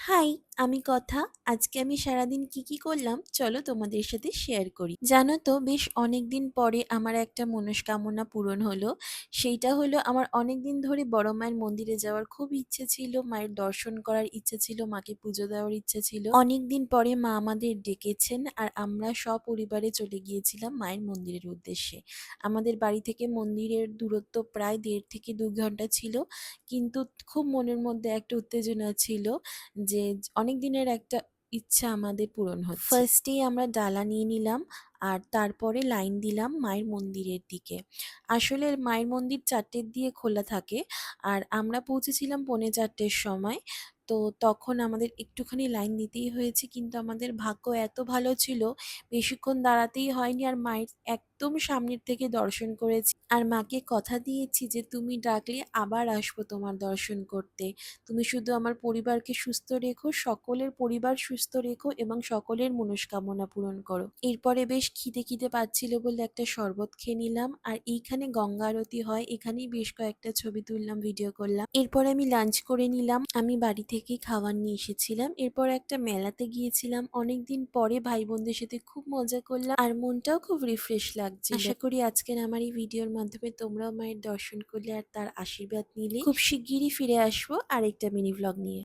High, আমি কথা। আজকে আমি সারাদিন কি করলাম চলো তোমাদের সাথে শেয়ার করি। জানো তো বেশ অনেকদিন পরে আমার একটা মনস্কামনা পূরণ হলো। সেইটা হলো আমার অনেকদিন ধরে বড় মায়ের মন্দিরে যাওয়ার খুব ইচ্ছে ছিল, মায়ের দর্শন করার ইচ্ছে ছিল, মাকে পুজো দেওয়ার ইচ্ছে ছিল। অনেকদিন পরে মা আমাদের ডেকেছেন আর আমরা সপরিবারে চলে গিয়েছিলাম মায়ের মন্দিরের উদ্দেশ্যে। আমাদের বাড়ি থেকে মন্দিরের দূরত্ব প্রায় ১.৫ থেকে ২ ঘন্টা ছিল, কিন্তু খুব মনের মধ্যে একটা উত্তেজনা ছিল যে অনেক দিনের একটা ইচ্ছা আমাদের পূরণ হচ্ছে। ফার্স্টেই আমরা ডালা নিয়ে নিলাম আর তারপরে লাইন দিলাম মায়ের মন্দিরের দিকে। আসলে মায়ের মন্দির ৪টের দিয়ে খোলা থাকে আর আমরা পৌঁছেছিলাম পৌনে ৪টের সময়। তো তখন আমাদের একটুখানি লাইন দিতেই হয়েছে, কিন্তু আমাদের ভাগ্য এত ভালো ছিল, বেশিক্ষণ দাঁড়াতেই হয়নি আর মায়ের একদম সামনের থেকে দর্শন করেছি। আর মাকে কথা দিয়েছি যে তুমি ডাকলে আবার আসবো তোমার দর্শন করতে। তুমি শুধু আমার পরিবারকে সুস্থ রেখো, সকলের পরিবার সুস্থ রেখো এবং সকলের মনস্কামনা পূরণ করো। এরপরে বেশ খিদে পাচ্ছিল বলে একটা শরবত খেয়ে নিলাম আর এইখানে গঙ্গা আরতি হয়, এখানেই বেশ কয়েকটা ছবি তুললাম, ভিডিও করলাম। এরপর আমি লাঞ্চ করে নিলাম, আমি বাড়ি থেকেই খাবার নিয়ে এসেছিলাম। এরপর একটা মেলাতে গিয়েছিলাম, অনেকদিন পরে ভাই বোনদের সাথে খুব মজা করলাম আর মনটাও খুব রিফ্রেশ লাগছিল। আশা করি আজকের আমার এই ভিডিওর মাধ্যমে তোমরাও মায়ের দর্শন করলে আর তার আশীর্বাদ নিলে। খুব শিগগিরই ফিরে আসবো আরেকটা মিনি ভ্লগ নিয়ে।